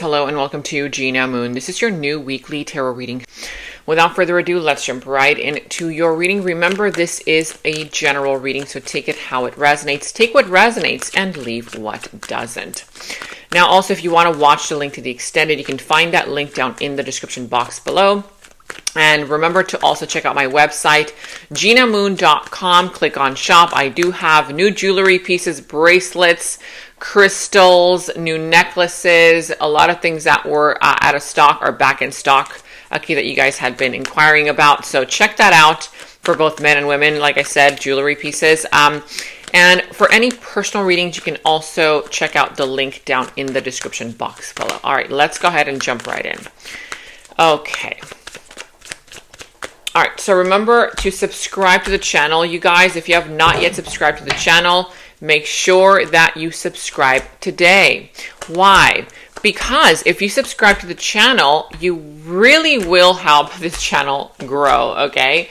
Hello and welcome to Gena Moon. This is your new weekly tarot reading. Without further ado, let's jump right into your reading. Remember, this is a general reading, so take it how it resonates. Take what resonates and leave what doesn't. Now, also, if you want to watch the link to the extended, you can find that link down in the description box below. And remember to also check out my website, genamoon.com. Click on shop. I do have new jewelry pieces, bracelets, crystals, new necklaces, a lot of things that were out of stock are back in stock, okay, that you guys had been inquiring about. So check that out for both men and women. Like I said, jewelry pieces. And for any personal readings, you can also check out the link down in the description box below. All right, let's go ahead and jump right in. Okay. All right, so remember to subscribe to the channel. You guys, if you have not yet subscribed to the channel, make sure that you subscribe today. Why? Because if you subscribe to the channel, you really will help this channel grow, okay?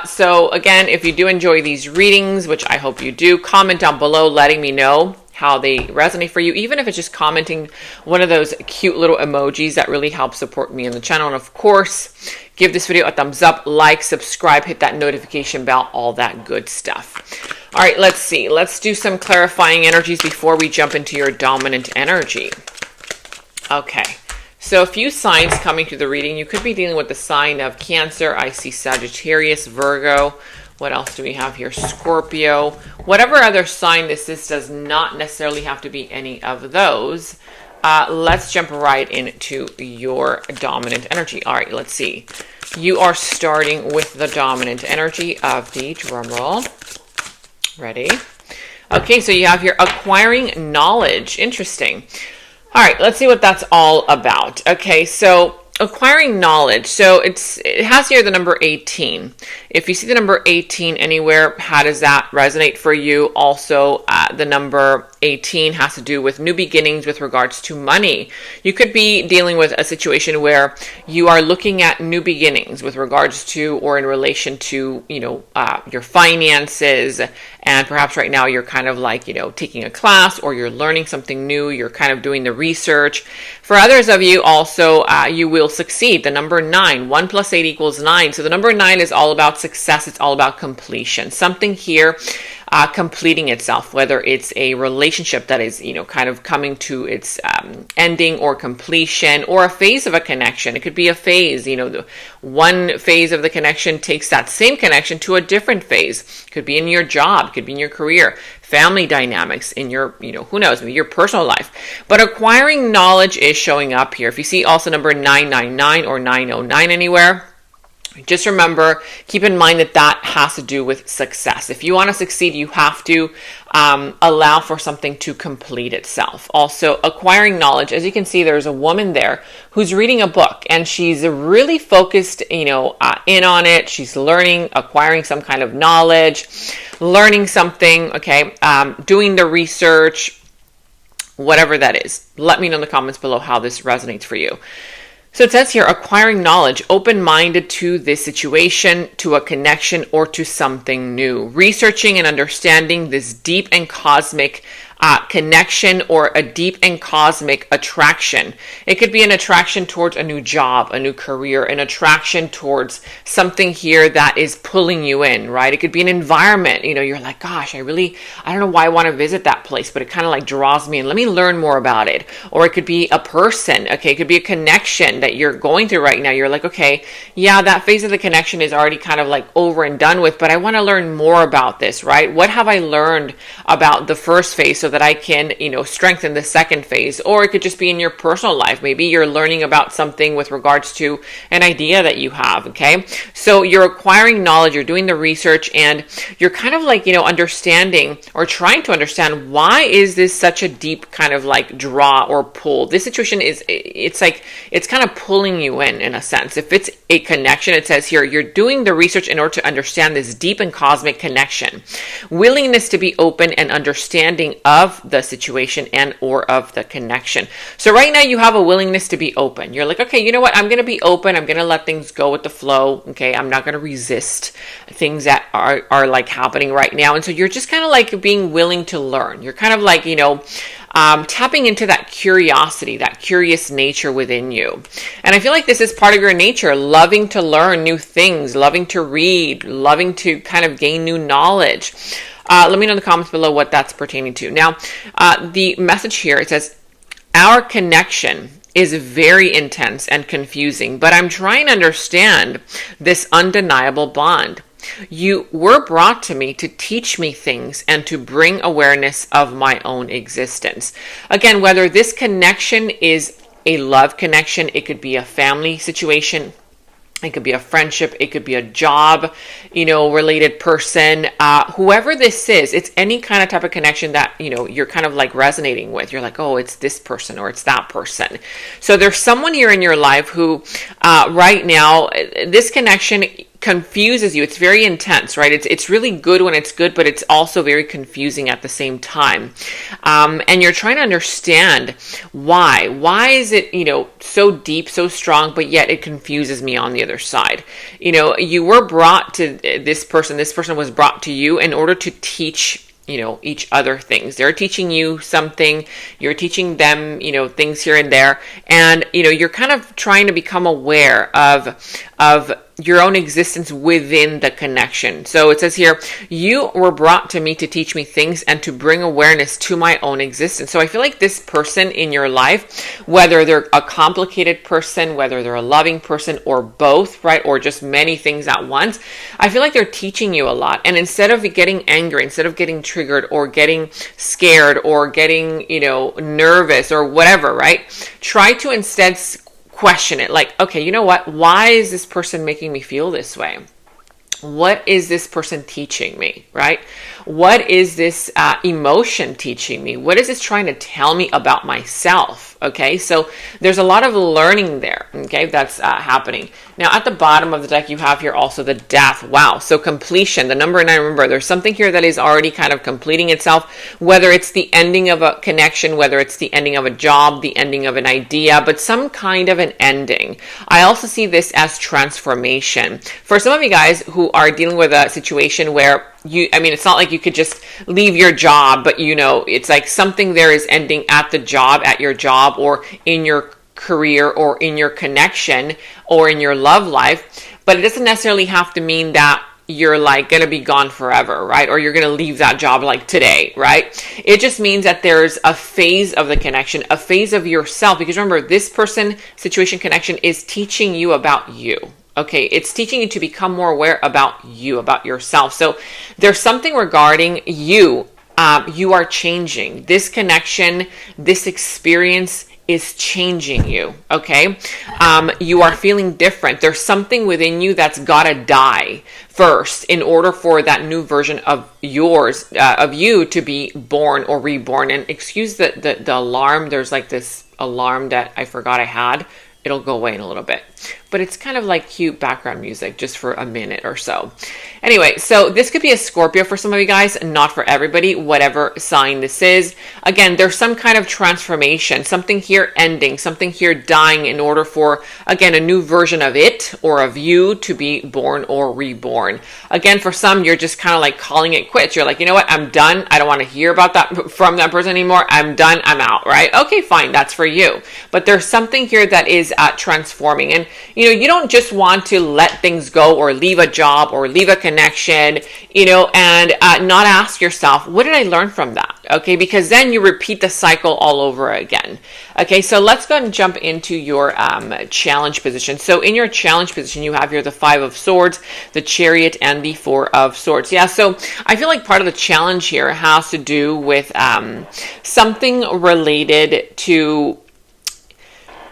So again, if you do enjoy these readings, which I hope you do, comment down below letting me know how they resonate for you, even if it's just commenting one of those cute little emojis that really help support me on the channel. And of course, give this video a thumbs up, like, subscribe, hit that notification bell, all that good stuff. All right, let's see. Let's do some clarifying energies before we jump into your dominant energy. Okay, so a few signs coming through the reading. You could be dealing with the sign of Cancer. I see Sagittarius, Virgo. What else do we have here? Scorpio. Whatever other sign this is does not necessarily have to be any of those. Let's jump right into your dominant energy. All right, let's see. You are starting with the dominant energy of the drum roll. Ready? Okay, so you have here acquiring knowledge. Interesting. All right, let's see what that's all about. Okay, so acquiring knowledge. So it has here the number 18. If you see the number 18 anywhere, how does that resonate for you? Also, the number 18 has to do with new beginnings with regards to money. You could be dealing with a situation where you are looking at new beginnings with regards to or in relation to, your finances. And perhaps right now you're kind of like, taking a class or you're learning something new. You're kind of doing the research. For others of you also, you will succeed. The number 9, 1 plus 8 equals 9. So the number 9 is all about success. It's all about completion. Something here completing itself, whether it's a relationship that is, kind of coming to its ending or completion, or a phase of a connection. It could be a phase, the one phase of the connection takes that same connection to a different phase. Could be in your job, could be in your career, family dynamics, in your, who knows, maybe your personal life. But acquiring knowledge is showing up here. If you see also number 999 or 909 anywhere, just remember, keep in mind that that has to do with success. If you want to succeed, you have to allow for something to complete itself. Also, acquiring knowledge. As you can see, there's a woman there who's reading a book and she's really focused, in on it. She's learning, acquiring some kind of knowledge, learning something, okay, doing the research, whatever that is. Let me know in the comments below how this resonates for you. So it says here, acquiring knowledge, open-minded to this situation, to a connection, or to something new. Researching and understanding this deep and cosmic connection or a deep and cosmic attraction. It could be an attraction towards a new job, a new career, an attraction towards something here that is pulling you in, right? It could be an environment. You're like, gosh, I don't know why I want to visit that place, but it kind of like draws me in. Let me learn more about it. Or it could be a person. Okay. It could be a connection that you're going through right now. You're like, okay, yeah, that phase of the connection is already kind of like over and done with, but I want to learn more about this, right? What have I learned about the first phase so that I can, strengthen the second phase? Or it could just be in your personal life. Maybe you're learning about something with regards to an idea that you have, okay? So you're acquiring knowledge, you're doing the research, and you're kind of like, understanding or trying to understand, why is this such a deep kind of like draw or pull? This situation it's kind of pulling you in a sense. If it's a connection, it says here, you're doing the research in order to understand this deep and cosmic connection. Willingness to be open and understanding of the situation and or of the connection. So right now you have a willingness to be open. You're like, okay, you know what? I'm going to be open. I'm going to let things go with the flow. Okay. I'm not going to resist things that are like happening right now. And so you're just kind of like being willing to learn. You're kind of like, tapping into that curiosity, that curious nature within you. And I feel like this is part of your nature, loving to learn new things, loving to read, loving to kind of gain new knowledge. Let me know in the comments below what that's pertaining to. Now, the message here, it says, our connection is very intense and confusing, but I'm trying to understand this undeniable bond. You were brought to me to teach me things and to bring awareness of my own existence. Again, whether this connection is a love connection, it could be a family situation, it could be a friendship, it could be a job, related person, whoever this is, it's any kind of type of connection that, you're kind of like resonating with. You're like, oh, it's this person or it's that person. So there's someone here in your life who, right now, this connection confuses you. It's very intense, right? It's really good when it's good, but it's also very confusing at the same time. And you're trying to understand why. Why is it, so deep, so strong, but yet it confuses me on the other side? You were brought to this person. This person was brought to you in order to teach each other things. They're teaching you something, you're teaching them, things here and there. And, you're kind of trying to become aware of your own existence within the connection. So it says here, you were brought to me to teach me things and to bring awareness to my own existence. So I feel like this person in your life, whether they're a complicated person, whether they're a loving person, or both, right? Or just many things at once, I feel like they're teaching you a lot. And instead of getting angry, instead of getting triggered or getting scared or getting, nervous or whatever, right? Try to instead question it. Like, okay, you know what? Why is this person making me feel this way? What is this person teaching me, right? What is this emotion teaching me? What is this trying to tell me about myself? Okay, so there's a lot of learning there, okay, that's happening. Now, at the bottom of the deck, you have here also the Death. Wow, so completion, the number 9, remember, there's something here that is already kind of completing itself, whether it's the ending of a connection, whether it's the ending of a job, the ending of an idea, but some kind of an ending. I also see this as transformation. For some of you guys who are dealing with a situation where it's not like you could just leave your job, but it's like something there is ending at the job, at your job, or in your career, or in your connection, or in your love life. But it doesn't necessarily have to mean that you're like going to be gone forever, right? Or you're going to leave that job like today, right? It just means that there's a phase of the connection, a phase of yourself, because remember, this person, situation, connection is teaching you about you. Okay, it's teaching you to become more aware about you, about yourself. So there's something regarding you. You are changing. This connection, this experience is changing you. Okay, you are feeling different. There's something within you that's gotta die first in order for that new version of yours, of you, to be born or reborn. And excuse the alarm. There's like this alarm that I forgot I had. It'll go away in a little bit, but it's kind of like cute background music just for a minute or so. Anyway, so this could be a Scorpio for some of you guys, not for everybody, whatever sign this is. Again, there's some kind of transformation, something here ending, something here dying in order for, again, a new version of it or of you to be born or reborn. Again, for some, you're just kind of like calling it quits. You're like, you know what? I'm done. I don't want to hear about that from that person anymore. I'm done. I'm out, right? Okay, fine. That's for you. But there's something here that is transforming. And, you don't just want to let things go or leave a job or leave a connection, and not ask yourself, what did I learn from that? Okay, because then you repeat the cycle all over again. Okay, so let's go ahead and jump into your challenge position. So in your challenge position, you have here the 5 of Swords, the Chariot, and the 4 of Swords. Yeah, so I feel like part of the challenge here has to do with something related to,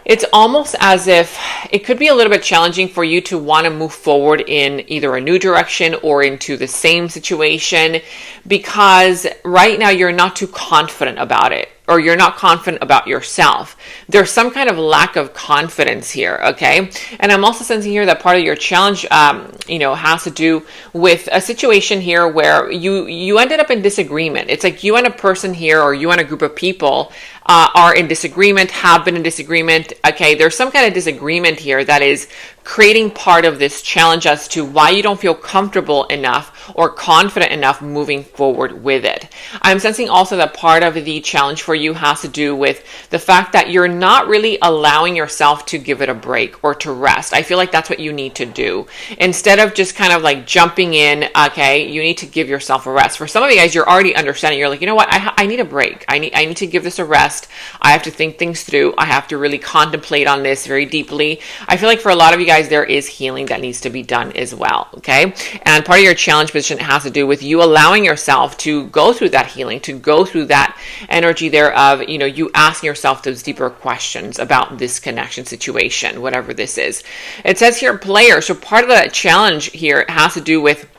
it's almost as if it could be a little bit challenging for you to want to move forward in either a new direction or into the same situation, because right now you're not too confident about it, or you're not confident about yourself. There's some kind of lack of confidence here, okay? And I'm also sensing here that part of your challenge, has to do with a situation here where you ended up in disagreement. It's like you and a person here, or you and a group of people, are in disagreement, have been in disagreement. Okay, there's some kind of disagreement here that is creating part of this challenge as to why you don't feel comfortable enough or confident enough moving forward with it. I'm sensing also that part of the challenge for you has to do with the fact that you're not really allowing yourself to give it a break or to rest. I feel like that's what you need to do. Instead of just kind of like jumping in, okay, you need to give yourself a rest. For some of you guys, you're already understanding. You're like, you know what? I need a break. I need to give this a rest. I have to think things through. I have to really contemplate on this very deeply. I feel like for a lot of you guys, there is healing that needs to be done as well, okay? And part of your challenge position has to do with you allowing yourself to go through that healing, to go through that energy there of, you know, you asking yourself those deeper questions about this connection situation, whatever this is. It says here player, so part of the challenge here has to do with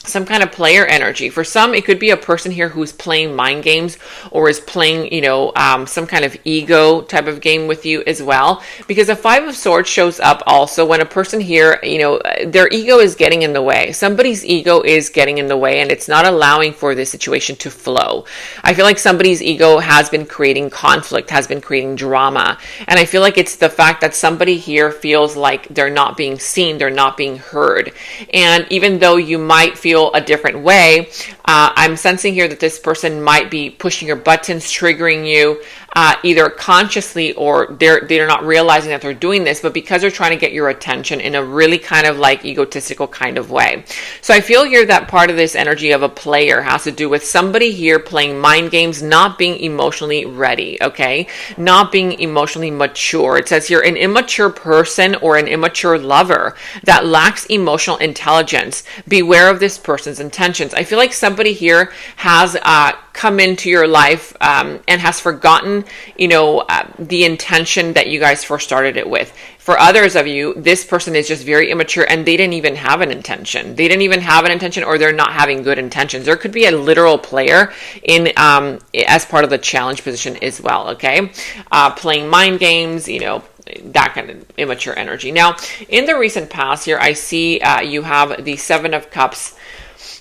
some kind of player energy. For some, it could be a person here who's playing mind games or is playing, you know, some kind of ego type of game with you as well. Because the Five of Swords shows up also when a person here, you know, their ego is getting in the way. Somebody's ego is getting in the way and it's not allowing for this situation to flow. I feel like somebody's ego has been creating conflict, has been creating drama. And I feel like it's the fact that somebody here feels like they're not being seen, they're not being heard. And even though you might feel a different way, I'm sensing here that this person might be pushing your buttons, triggering you, either consciously or they're not realizing that they're doing this, but because they're trying to get your attention in a really kind of like egotistical kind of way. So I feel here that part of this energy of a player has to do with somebody here playing mind games, not being emotionally ready, okay? Not being emotionally mature. It says here an immature person or an immature lover that lacks emotional intelligence. Beware of this person's intentions. I feel like somebody here has come into your life and has forgotten, you know, the intention that you guys first started it with. For others of you, this person is just very immature and they didn't even have an intention. They didn't even have an intention, or they're not having good intentions. There could be a literal player in as part of the challenge position as well, okay? Playing mind games, you know, that kind of immature energy. Now, in the recent past here, I see you have the Seven of Cups,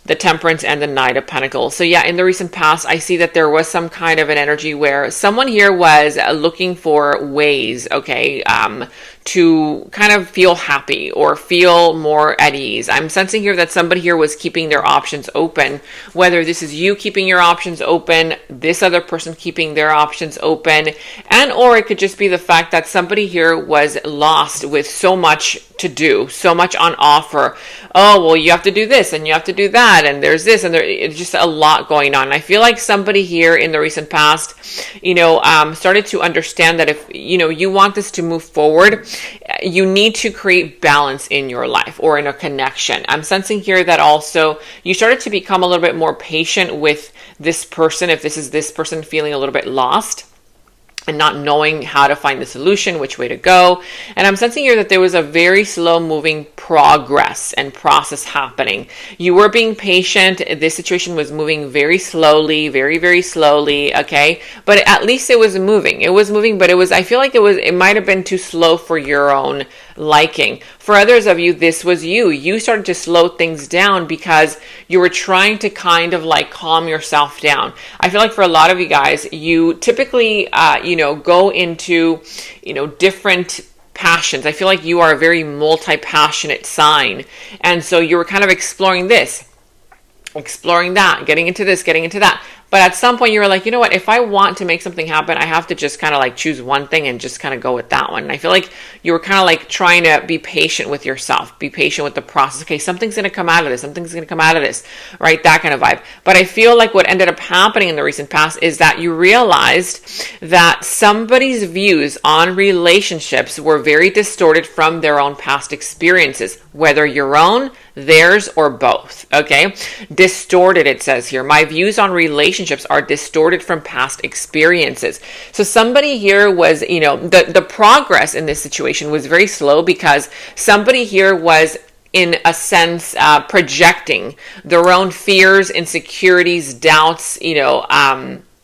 the Temperance, and the Knight of Pentacles. So yeah, in the recent past, I see that there was some kind of an energy where someone here was looking for ways, okay, to kind of feel happy or feel more at ease. I'm sensing here that somebody here was keeping their options open, whether this is you keeping your options open, this other person keeping their options open, and or it could just be the fact that somebody here was lost with so much to do, so much on offer. Oh, well, you have to do this and you have to do that, and there's this, and it's just a lot going on. I feel like somebody here in the recent past, you know, started to understand that if, you know, you want this to move forward, you need to create balance in your life or in a connection. I'm sensing here that also you started to become a little bit more patient with this person, if this is this person feeling a little bit lost and not knowing how to find the solution, which way to go. And I'm sensing here that there was a very slow moving progress and process happening. You were being patient. This situation was moving very slowly, very, very slowly, okay? But at least it was moving. It was moving, but I feel like it might have been too slow for your own liking. For others of you, this was you. You started to slow things down because you were trying to kind of like calm yourself down. I feel like for a lot of you guys, you typically, you know, go into, you know, different passions. I feel like you are a very multi-passionate sign. And so you were kind of exploring this, exploring that, getting into this, getting into that. But at some point you were like, you know what, if I want to make something happen, I have to just kind of like choose one thing and just kind of go with that one. And I feel like you were kind of like trying to be patient with yourself, be patient with the process. Okay, something's going to come out of this, something's going to come out of this, right? That kind of vibe. But I feel like what ended up happening in the recent past is that you realized that somebody's views on relationships were very distorted from their own past experiences, whether your own, theirs, or both, okay? Distorted, it says here. My views on relationships are distorted from past experiences. So somebody here was, you know, the progress in this situation was very slow because somebody here was, in a sense, projecting their own fears, insecurities, doubts, you know,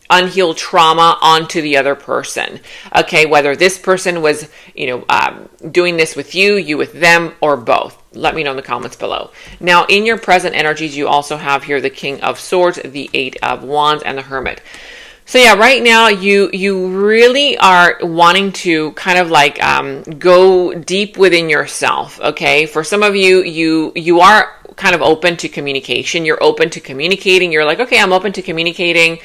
unhealed trauma onto the other person. Okay, whether this person was, you know, doing this with you, you with them, or both. Let me know in the comments below. Now, in your present energies, you also have here the King of Swords, the Eight of Wands, and the Hermit. So yeah, right now you really are wanting to kind of like go deep within yourself. Okay, for some of you, you are kind of open to communication. You're open to communicating. You're like, okay, I'm open to communicating.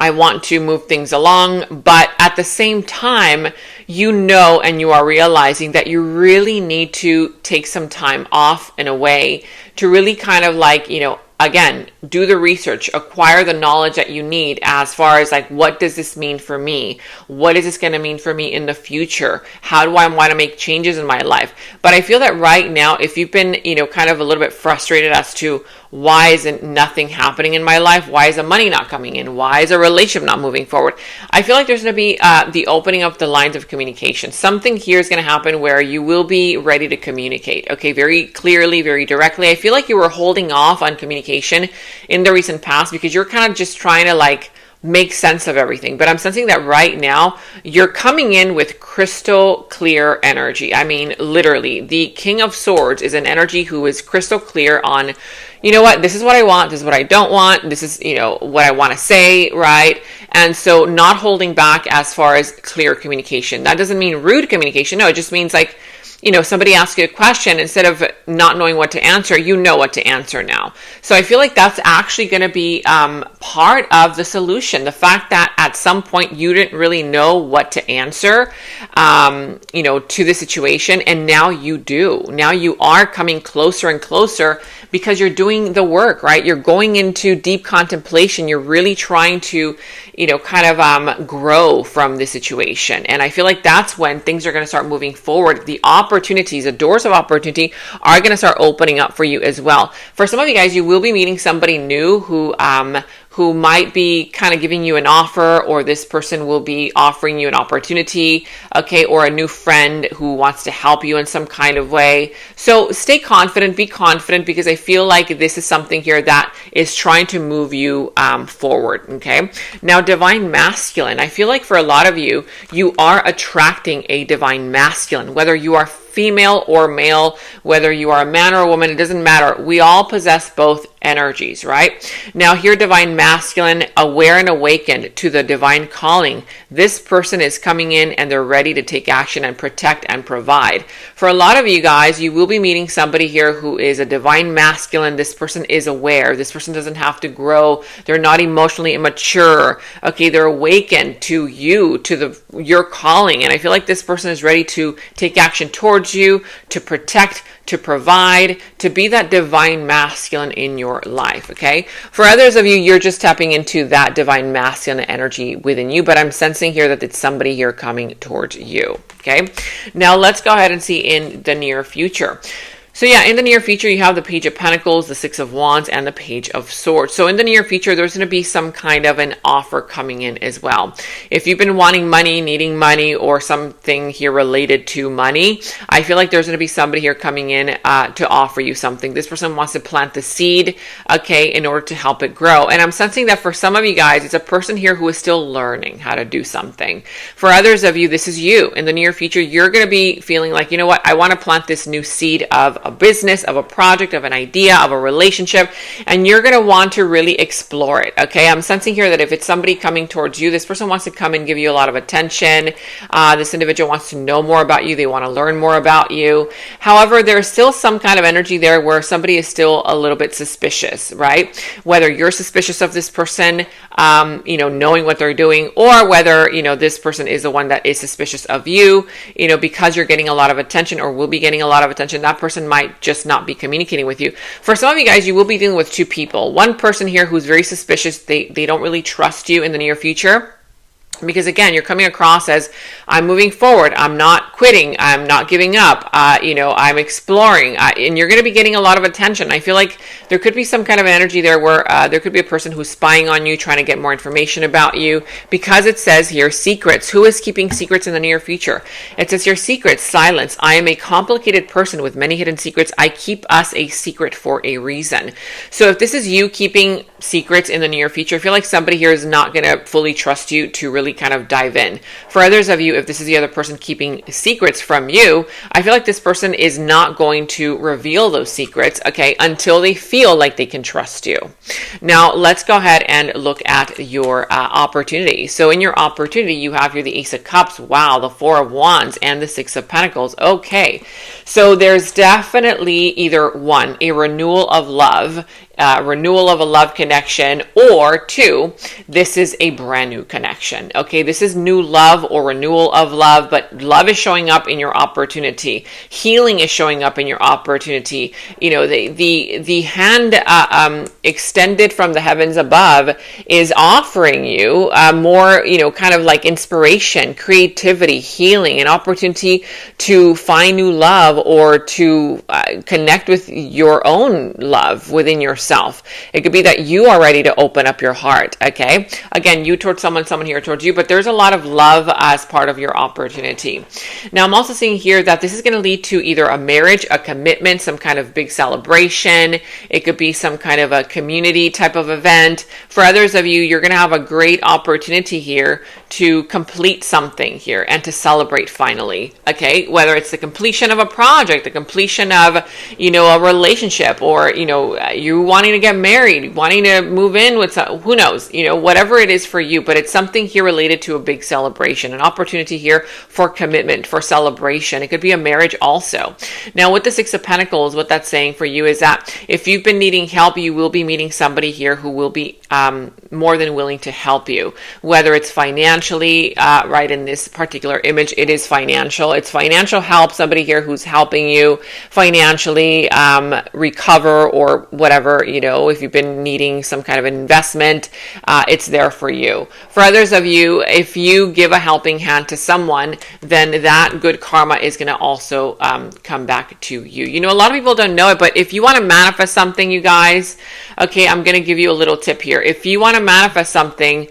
I want to move things along, but at the same time, you know, and you are realizing that you really need to take some time off and away to really kind of like, you know, again, do the research, acquire the knowledge that you need as far as like, what does this mean for me? What is this going to mean for me in the future? How do I want to make changes in my life? But I feel that right now, if you've been, you know, kind of a little bit frustrated as to why isn't nothing happening in my life? Why is the money not coming in? Why is a relationship not moving forward? I feel like there's going to be the opening of the lines of communication. Something here is going to happen where you will be ready to communicate, okay, very clearly, very directly. I feel like you were holding off on communication in the recent past because you're kind of just trying to like make sense of everything. But I'm sensing that right now you're coming in with crystal clear energy. I mean, literally, the King of Swords is an energy who is crystal clear on, you know what, this is what I want, this is what I don't want, this is, you know, what I want to say, right? And so not holding back as far as clear communication. That doesn't mean rude communication. No, it just means like, you know, somebody asks you a question, instead of not knowing what to answer, you know what to answer now. So I feel like that's actually going to be part of the solution. The fact that at some point you didn't really know what to answer, you know, to the situation, and now you do. Now you are coming closer and closer because you're doing the work, right? You're going into deep contemplation. You're really trying to, you know, kind of grow from the situation. And I feel like that's when things are going to start moving forward. The opportunities, the doors of opportunity are going to start opening up for you as well. For some of you guys, you will be meeting somebody new who might be kind of giving you an offer, or this person will be offering you an opportunity, okay, or a new friend who wants to help you in some kind of way. So stay confident, be confident, because I feel like this is something here that is trying to move you forward, okay? Now, divine masculine. I feel like for a lot of you, you are attracting a divine masculine, whether you are female or male, whether you are a man or a woman, it doesn't matter. We all possess both energies, right? Now here, divine masculine, aware and awakened to the divine calling. This person is coming in and they're ready to take action and protect and provide. For a lot of you guys, you will be meeting somebody here who is a divine masculine. This person is aware. This person doesn't have to grow. They're not emotionally immature. Okay, they're awakened to you, to your calling. And I feel like this person is ready to take action towards you, to protect, to provide, to be that divine masculine in your life, okay? For others of you, you're just tapping into that divine masculine energy within you, but I'm sensing here that it's somebody here coming towards you, okay? Now let's go ahead and see in the near future. So yeah, in the near future, you have the Page of Pentacles, the Six of Wands, and the Page of Swords. So in the near future, there's going to be some kind of an offer coming in as well. If you've been wanting money, needing money, or something here related to money, I feel like there's going to be somebody here coming in to offer you something. This person wants to plant the seed, okay, in order to help it grow. And I'm sensing that for some of you guys, it's a person here who is still learning how to do something. For others of you, this is you. In the near future, you're going to be feeling like, you know what, I want to plant this new seed of a business, of a project, of an idea, of a relationship, and you're going to want to really explore it, okay? I'm sensing here that if it's somebody coming towards you, this person wants to come and give you a lot of attention. This individual wants to know more about you. They want to learn more about you. However, there's still some kind of energy there where somebody is still a little bit suspicious, right? Whether you're suspicious of this person, you know, knowing what they're doing, or whether, you know, this person is the one that is suspicious of you, you know, because you're getting a lot of attention or will be getting a lot of attention. That person might just not be communicating with you. For some of you guys, you will be dealing with two people. One person here who's very suspicious. They don't really trust you in the near future. Because again, you're coming across as, I'm moving forward, I'm not quitting, I'm not giving up, you know, I'm exploring, and you're going to be getting a lot of attention. I feel like there could be some kind of energy there where there could be a person who's spying on you, trying to get more information about you, because it says here, secrets. Who is keeping secrets in the near future? It says here, secrets, silence. I am a complicated person with many hidden secrets. I keep us a secret for a reason. So if this is you keeping secrets in the near future, I feel like somebody here is not going to fully trust you to really really kind of dive in. For others of you, if this is the other person keeping secrets from you, I feel like this person is not going to reveal those secrets, okay, until they feel like they can trust you. Now, let's go ahead and look at your opportunity. So in your opportunity, you have here the Ace of Cups, wow, the Four of Wands, and the Six of Pentacles. Okay, so there's definitely either one, a renewal of love, renewal of a love connection, or two, this is a brand new connection. Okay, this is new love or renewal of love, but love is showing up in your opportunity. Healing is showing up in your opportunity. You know, the hand extended from the heavens above is offering you more, you know, kind of like inspiration, creativity, healing, an opportunity to find new love or to connect with your own love within yourself. It could be that you are ready to open up your heart. Okay, again, you towards someone, someone here towards you, but there's a lot of love as part of your opportunity. Now, I'm also seeing here that this is going to lead to either a marriage, a commitment, some kind of big celebration. It could be some kind of a community type of event. For others of you, you're going to have a great opportunity here to complete something here and to celebrate finally. Okay, whether it's the completion of a project, the completion of, you know, a relationship, or, you know, you wanting to get married, wanting to move in with who knows, you know, whatever it is for you, but it's something here related to a big celebration, an opportunity here for commitment, for celebration. It could be a marriage also. Now, with the Six of Pentacles, what that's saying for you is that if you've been needing help, you will be meeting somebody here who will be more than willing to help you, whether it's financially, right, in this particular image, it is financial. It's financial help, somebody here who's helping you financially recover or whatever. You know, if you've been needing some kind of investment, it's there for you. For others of you, if you give a helping hand to someone, then that good karma is going to also come back to you. You know, a lot of people don't know it, but if you want to manifest something, you guys, okay, I'm going to give you a little tip here. If you want to manifest something,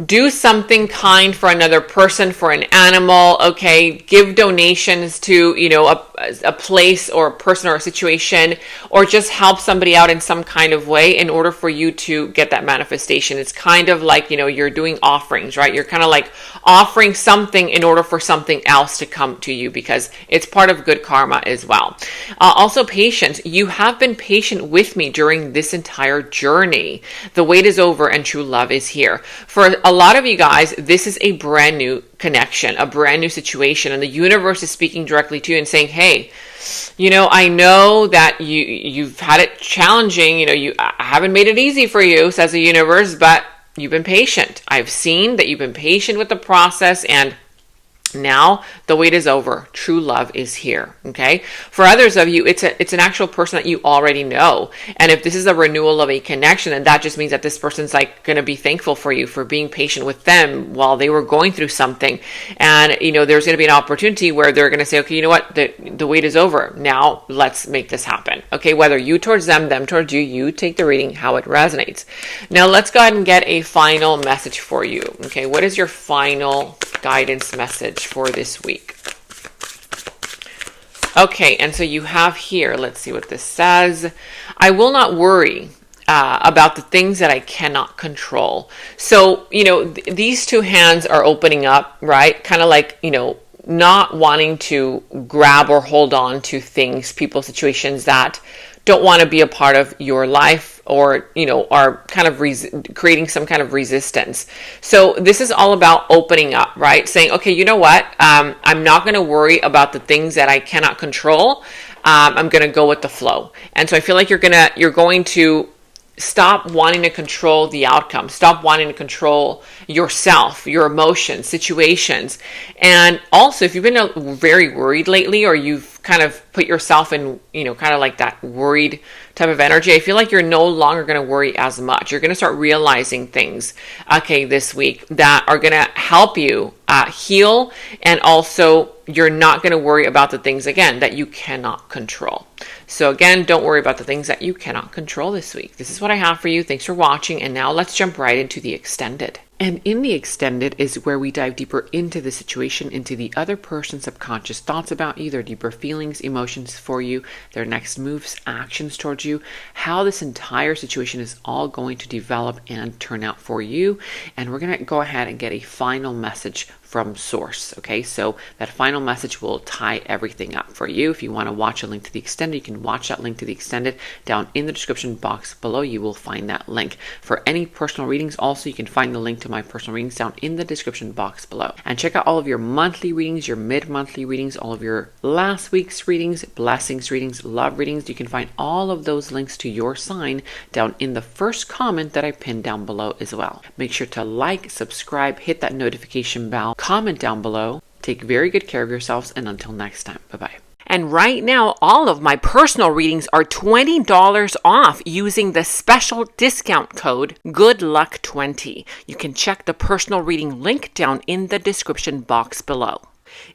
do something kind for another person, for an animal, okay? Give donations to, you know, a place or a person or a situation, or just help somebody out in some kind of way in order for you to get that manifestation. It's kind of like, you know, you're doing offerings, right? You're kind of like offering something in order for something else to come to you, because it's part of good karma as well. Also, patience. You have been patient with me during this entire journey. The wait is over and true love is here. For a lot of you guys, this is a brand new connection, a brand new situation, and the universe is speaking directly to you and saying, hey, you know, I know that you've had it challenging, you know, I haven't made it easy for you, says the universe, but you've been patient. I've seen that you've been patient with the process, and now the wait is over. True love is here. Okay. For others of you, it's an actual person that you already know. And if this is a renewal of a connection, then that just means that this person's like going to be thankful for you for being patient with them while they were going through something. And, you know, there's going to be an opportunity where they're going to say, okay, you know what? The wait is over. Now let's make this happen. Okay. Whether you towards them towards you, you take the reading, how it resonates. Now let's go ahead and get a final message for you. Okay. What is your final guidance message for this week? Okay, and so you have here, let's see what this says. I will not worry about the things that I cannot control. So, you know, these two hands are opening up, right? Kind of like, you know, not wanting to grab or hold on to things, people, situations that don't want to be a part of your life, or, you know, are kind of creating some kind of resistance. So this is all about opening up, right? Saying, okay, you know what? I'm not going to worry about the things that I cannot control. I'm going to go with the flow. And so I feel like you're going to stop wanting to control the outcome. Stop wanting to control yourself, your emotions, situations. And also, if you've been very worried lately, or you've kind of put yourself in, you know, kind of like that worried type of energy, I feel like you're no longer going to worry as much. You're going to start realizing things, okay, this week that are going to help you heal. And also, you're not going to worry about the things, again, that you cannot control. So again, don't worry about the things that you cannot control this week. This is what I have for you. Thanks for watching. And now let's jump right into the extended. And in the extended is where we dive deeper into the situation, into the other person's subconscious thoughts about you, their deeper feelings, emotions for you, their next moves, actions towards you, how this entire situation is all going to develop and turn out for you. And we're going to go ahead and get a final message from source. Okay, so that final message will tie everything up for you. If you want to watch a link to the extended, you can watch that link to the extended down in the description box below. You will find that link. For any personal readings, also you can find the link to my personal readings down in the description box below. And check out all of your monthly readings, your mid-monthly readings, all of your last week's readings, blessings readings, love readings. You can find all of those links to your sign down in the first comment that I pinned down below as well. Make sure to like, subscribe, hit that notification bell, comment down below. Take very good care of yourselves, and until next time, bye-bye. And right now, all of my personal readings are $20 off using the special discount code GOODLUCK20. You can check the personal reading link down in the description box below.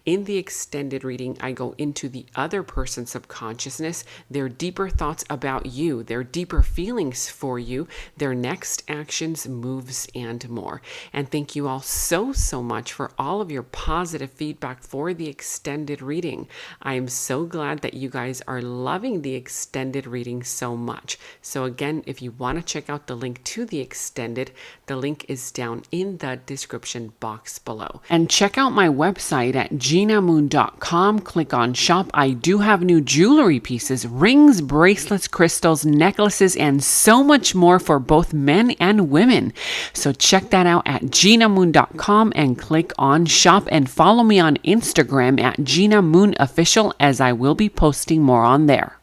In the extended reading, I go into the other person's subconsciousness, their deeper thoughts about you, their deeper feelings for you, their next actions, moves, and more. And thank you all so much for all of your positive feedback for the extended reading. I am so glad that you guys are loving the extended reading so much. So again, if you want to check out the link to the extended, the link is down in the description box below. And check out my website at genamoon.com. Click on shop. I do have new jewelry pieces, rings, bracelets, crystals, necklaces, and so much more for both men and women. So check that out at genamoon.com and click on shop, and follow me on Instagram at Gena Moon Official, as I will be posting more on there.